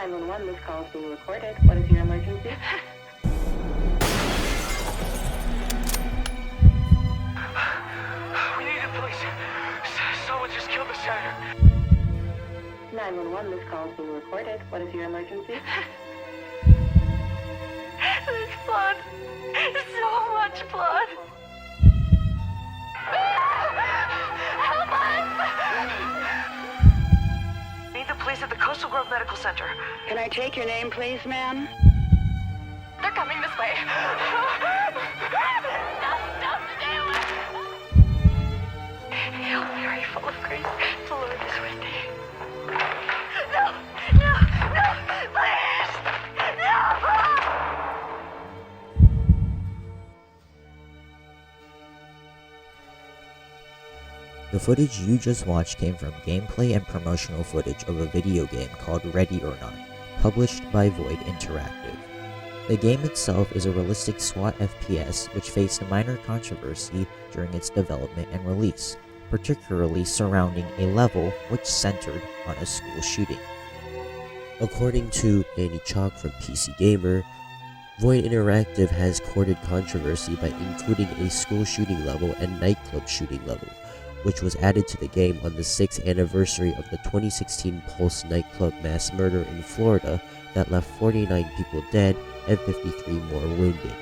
911, this call is being recorded. What is your emergency? We need the police. Someone just killed the senator. 911, this call is being recorded. What is your emergency? There's blood. So much blood. Help us! Need the police at the Coastal Grove Medical Center. Can I take your name, please, ma'am? They're coming this way. Stop, stay away. Hail Mary, full of grace, the Lord is with thee. No, please, no! The footage you just watched came from gameplay and promotional footage of a video game called Ready or Not, published by Void Interactive. The game itself is a realistic SWAT FPS which faced a minor controversy during its development and release, particularly surrounding a level which centered on a school shooting. According to Andy Chalk from PC Gamer, Void Interactive has courted controversy by including a school shooting level and nightclub shooting level, which was added to the game on the 6th anniversary of the 2016 Pulse nightclub mass murder in Florida that left 49 people dead and 53 more wounded.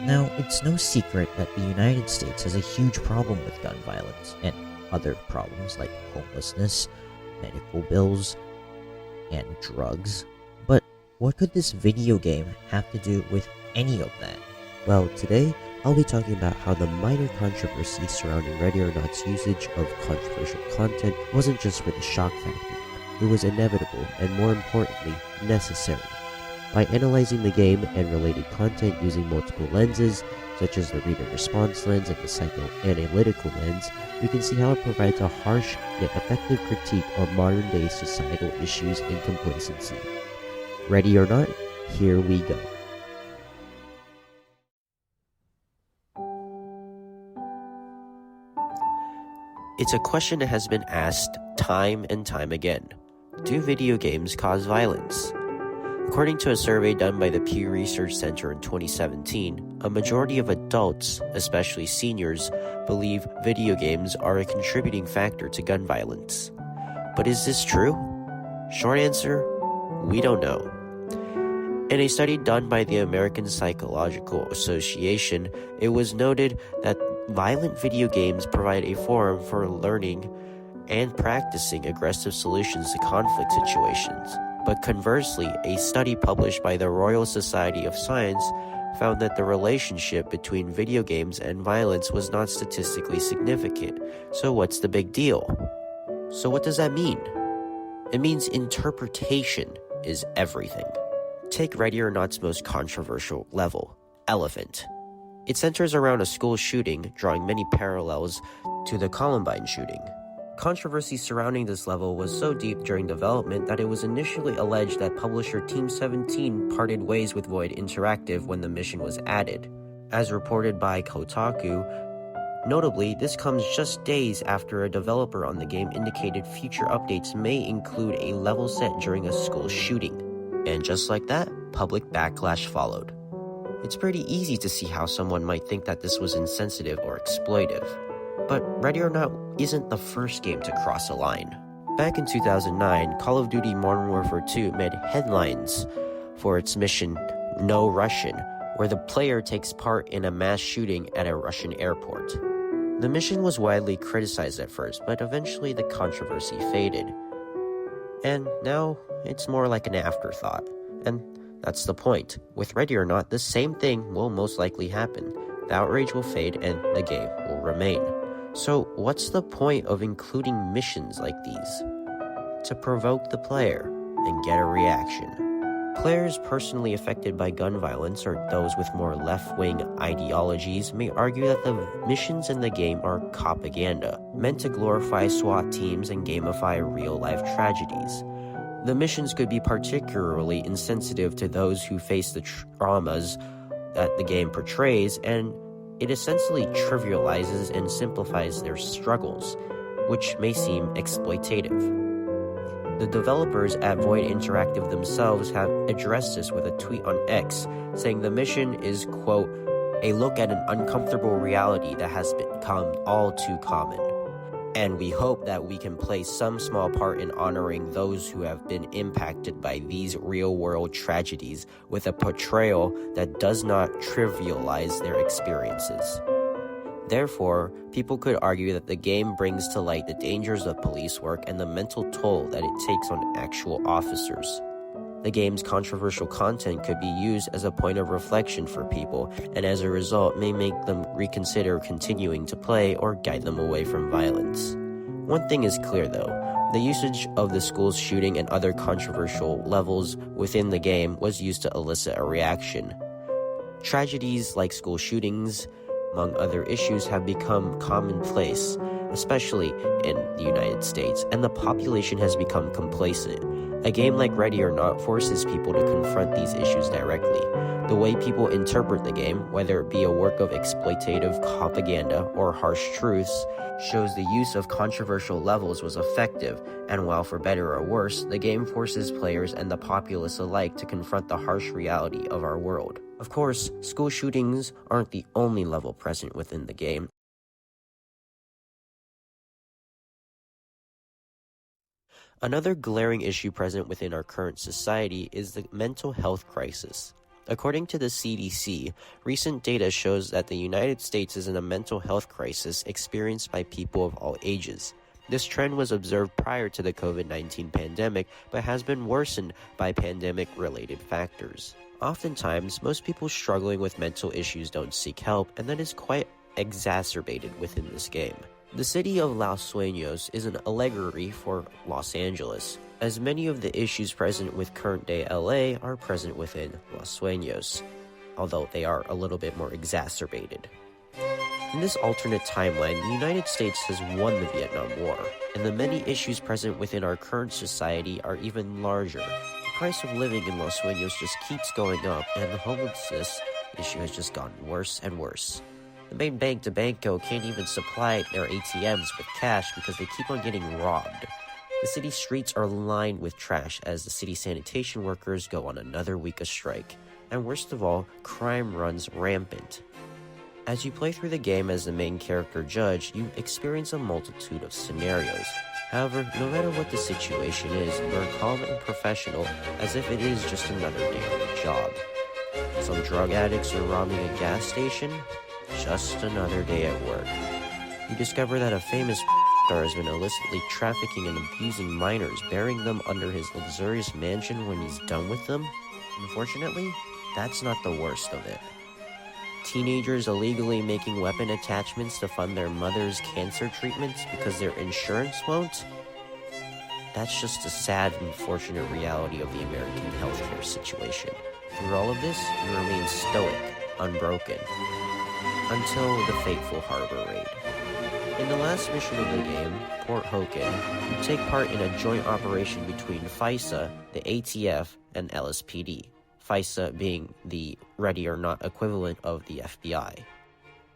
Now, it's no secret that the United States has a huge problem with gun violence and other problems like homelessness, medical bills, and drugs. But what could this video game have to do with any of that? Well, today, I'll be talking about how the minor controversy surrounding Ready or Not's usage of controversial content wasn't just for the shock factor, it was inevitable and, more importantly, necessary. By analyzing the game and related content using multiple lenses, such as the reader response lens and the psychoanalytical lens, we can see how it provides a harsh yet effective critique of modern-day societal issues and complacency. Ready or not, here we go. It's a question that has been asked time and time again. Do video games cause violence? According to a survey done by the Pew Research Center in 2017, a majority of adults, especially seniors, believe video games are a contributing factor to gun violence. But is this true? Short answer, we don't know. In a study done by the American Psychological Association, it was noted that violent video games provide a forum for learning and practicing aggressive solutions to conflict situations. But conversely, a study published by the Royal Society of Science found that the relationship between video games and violence was not statistically significant. So what's the big deal? So what does that mean? It means interpretation is everything. Take Ready or Not's most controversial level, Elephant. It centers around a school shooting, drawing many parallels to the Columbine shooting. Controversy surrounding this level was so deep during development that it was initially alleged that publisher Team 17 parted ways with Void Interactive when the mission was added. As reported by Kotaku, notably, this comes just days after a developer on the game indicated future updates may include a level set during a school shooting. And just like that, public backlash followed. It's pretty easy to see how someone might think that this was insensitive or exploitive. But Ready or Not isn't the first game to cross a line. Back in 2009, Call of Duty Modern Warfare 2 made headlines for its mission No Russian, where the player takes part in a mass shooting at a Russian airport. The mission was widely criticized at first, but eventually the controversy faded. And now it's more like an afterthought. And that's the point. With Ready or Not, the same thing will most likely happen. The outrage will fade and the game will remain. So what's the point of including missions like these? To provoke the player and get a reaction. Players personally affected by gun violence or those with more left-wing ideologies may argue that the missions in the game are propaganda, meant to glorify SWAT teams and gamify real-life tragedies. The missions could be particularly insensitive to those who face the traumas that the game portrays, and it essentially trivializes and simplifies their struggles, which may seem exploitative. The developers at Void Interactive themselves have addressed this with a tweet on X, saying the mission is, quote, a look at an uncomfortable reality that has become all too common. And we hope that we can play some small part in honoring those who have been impacted by these real-world tragedies with a portrayal that does not trivialize their experiences. Therefore, people could argue that the game brings to light the dangers of police work and the mental toll that it takes on actual officers. The game's controversial content could be used as a point of reflection for people, and as a result may make them reconsider continuing to play or guide them away from violence. One thing is clear though, the usage of the school's shooting and other controversial levels within the game was used to elicit a reaction. Tragedies like school shootings, among other issues, have become commonplace, especially in the United States, and the population has become complacent. A game like Ready or Not forces people to confront these issues directly. The way people interpret the game, whether it be a work of exploitative propaganda or harsh truths, shows the use of controversial levels was effective, and while for better or worse, the game forces players and the populace alike to confront the harsh reality of our world. Of course, school shootings aren't the only level present within the game. Another glaring issue present within our current society is the mental health crisis. According to the CDC, recent data shows that the United States is in a mental health crisis experienced by people of all ages. This trend was observed prior to the COVID-19 pandemic, but has been worsened by pandemic-related factors. Oftentimes, most people struggling with mental issues don't seek help, and that is quite exacerbated within this game. The city of Los Sueños is an allegory for Los Angeles, as many of the issues present with current-day LA are present within Los Sueños, although they are a little bit more exacerbated. In this alternate timeline, the United States has won the Vietnam War, and the many issues present within our current society are even larger. The price of living in Los Sueños just keeps going up, and the homelessness issue has just gotten worse and worse. The main bank, DaVinci, can't even supply their ATMs with cash because they keep on getting robbed. The city streets are lined with trash as the city sanitation workers go on another week of strike. And worst of all, crime runs rampant. As you play through the game as the main character Judge, you experience a multitude of scenarios. However, no matter what the situation is, you are calm and professional as if it is just another day on the job. Some drug addicts are robbing a gas station. Just another day at work. You discover that a famous star has been illicitly trafficking and abusing minors, burying them under his luxurious mansion when he's done with them. Unfortunately, that's not the worst of it. Teenagers illegally making weapon attachments to fund their mother's cancer treatments because their insurance won't. That's just a sad and unfortunate reality of the American healthcare situation. Through all of this, you remain stoic, unbroken, until the fateful harbor raid. In the last mission of the game, Port Hoken, you take part in a joint operation between FISA, the ATF, and LSPD, FISA being the Ready or Not equivalent of the FBI.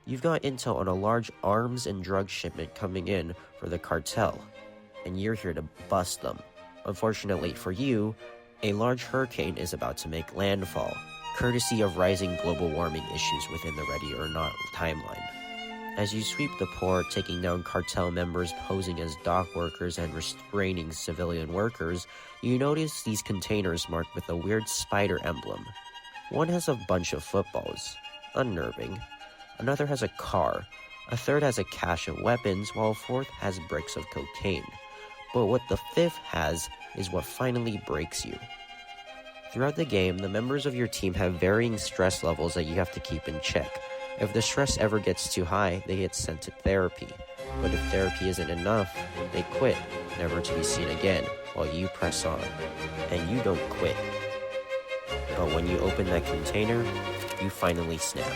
You've got intel on a large arms and drug shipment coming in for the cartel, and you're here to bust them. Unfortunately for you, a large hurricane is about to make landfall, courtesy of rising global warming issues within the Ready or Not timeline. As you sweep the port, taking down cartel members posing as dock workers and restraining civilian workers, you notice these containers marked with a weird spider emblem. One has a bunch of footballs, unnerving. Another has a car. A third has a cache of weapons, while a fourth has bricks of cocaine. But what the fifth has is what finally breaks you. Throughout the game, the members of your team have varying stress levels that you have to keep in check. If the stress ever gets too high, they get sent to therapy. But if therapy isn't enough, they quit, never to be seen again, while you press on. And you don't quit. But when you open that container, you finally snap.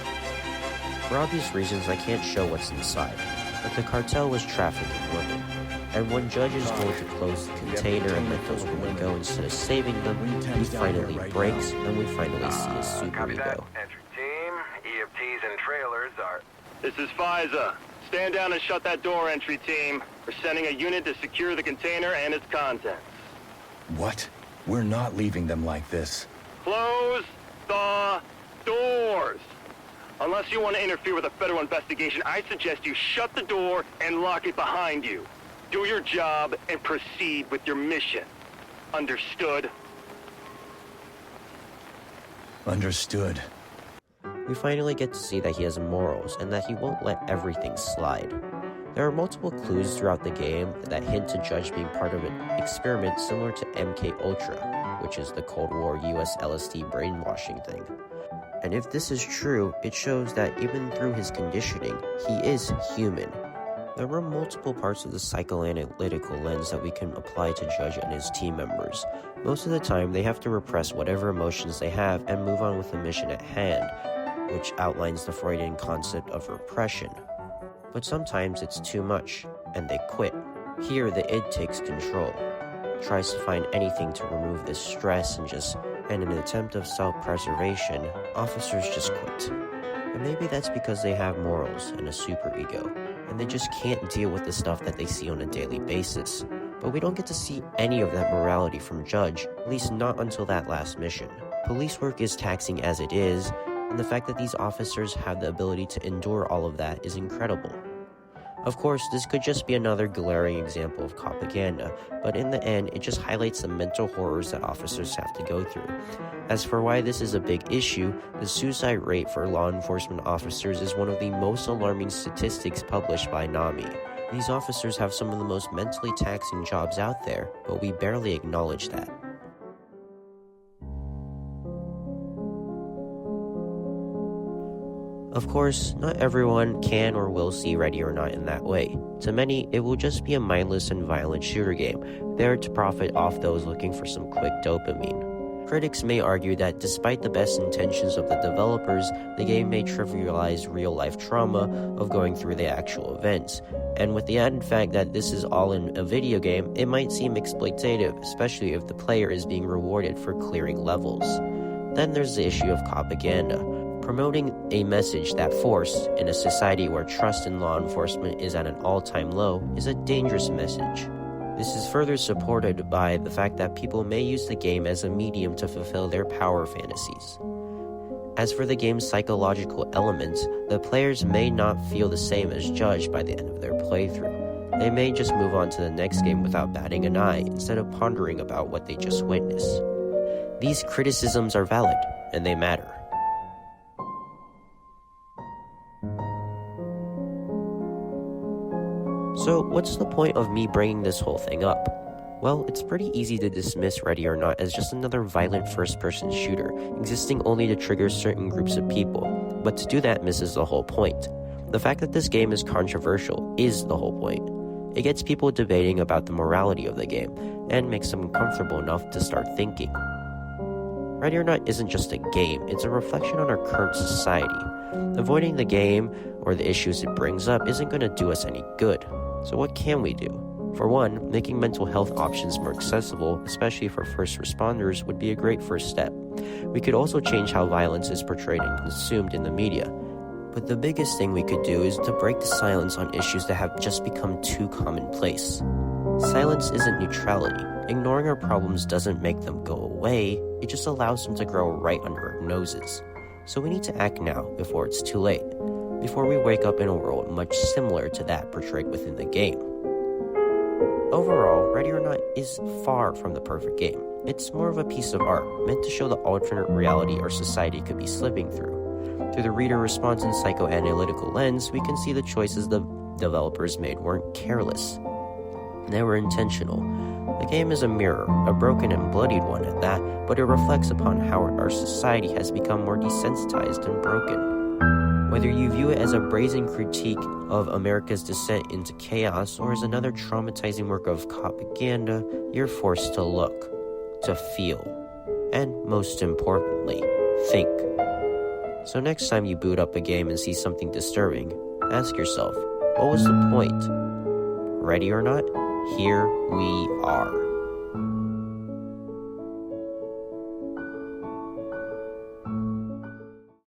For obvious reasons, I can't show what's inside, but the cartel was trafficking women. And when Judge is going to close the container and let those women go instead of saving them, he finally breaks, and we finally see a super ego. Entry team, EFTs and trailers are... This is FISA. Stand down and shut that door, entry team. We're sending a unit to secure the container and its contents. What? We're not leaving them like this. Close the doors. Unless you want to interfere with a federal investigation, I suggest you shut the door and lock it behind you. Do your job and proceed with your mission. Understood? Understood. We finally get to see that he has morals and that he won't let everything slide. There are multiple clues throughout the game that hint to Judge being part of an experiment similar to MK Ultra, which is the Cold War US LSD brainwashing thing. And if this is true, it shows that even through his conditioning, he is human. There were multiple parts of the psychoanalytical lens that we can apply to Judge and his team members. Most of the time, they have to repress whatever emotions they have and move on with the mission at hand, which outlines the Freudian concept of repression. But sometimes it's too much, and they quit. Here, the id takes control, tries to find anything to remove this stress, and in an attempt of self-preservation, officers just quit. And maybe that's because they have morals and a superego, and they just can't deal with the stuff that they see on a daily basis. But we don't get to see any of that morality from Judge, at least not until that last mission. Police work is taxing as it is, and the fact that these officers have the ability to endure all of that is incredible. Of course, this could just be another glaring example of propaganda, but in the end, it just highlights the mental horrors that officers have to go through. As for why this is a big issue, the suicide rate for law enforcement officers is one of the most alarming statistics published by NAMI. These officers have some of the most mentally taxing jobs out there, but we barely acknowledge that. Of course, not everyone can or will see Ready or Not in that way. To many, it will just be a mindless and violent shooter game, there to profit off those looking for some quick dopamine. Critics may argue that despite the best intentions of the developers, the game may trivialize real-life trauma of going through the actual events. And with the added fact that this is all in a video game, it might seem exploitative, especially if the player is being rewarded for clearing levels. Then there's the issue of propaganda. Promoting a message that force, in a society where trust in law enforcement is at an all-time low, is a dangerous message. This is further supported by the fact that people may use the game as a medium to fulfill their power fantasies. As for the game's psychological elements, the players may not feel the same as Judge by the end of their playthrough. They may just move on to the next game without batting an eye, instead of pondering about what they just witnessed. These criticisms are valid, and they matter. So, what's the point of me bringing this whole thing up? Well, it's pretty easy to dismiss Ready or Not as just another violent first-person shooter, existing only to trigger certain groups of people, but to do that misses the whole point. The fact that this game is controversial is the whole point. It gets people debating about the morality of the game, and makes them comfortable enough to start thinking. Ready or Not isn't just a game, it's a reflection on our current society. Avoiding the game, or the issues it brings up, isn't going to do us any good. So what can we do? For one, making mental health options more accessible, especially for first responders, would be a great first step. We could also change how violence is portrayed and consumed in the media. But the biggest thing we could do is to break the silence on issues that have just become too commonplace. Silence isn't neutrality. Ignoring our problems doesn't make them go away, it just allows them to grow right under our noses. So we need to act now, before it's too late. Before we wake up in a world much similar to that portrayed within the game. Overall, Ready or Not is far from the perfect game. It's more of a piece of art, meant to show the alternate reality our society could be slipping through. Through the reader response and psychoanalytical lens, we can see the choices the developers made weren't careless. They were intentional. The game is a mirror, a broken and bloodied one at that, but it reflects upon how our society has become more desensitized and broken. Whether you view it as a brazen critique of America's descent into chaos or as another traumatizing work of propaganda, you're forced to look, to feel, and most importantly, think. So next time you boot up a game and see something disturbing, ask yourself, what was the point? Ready or Not, here we are.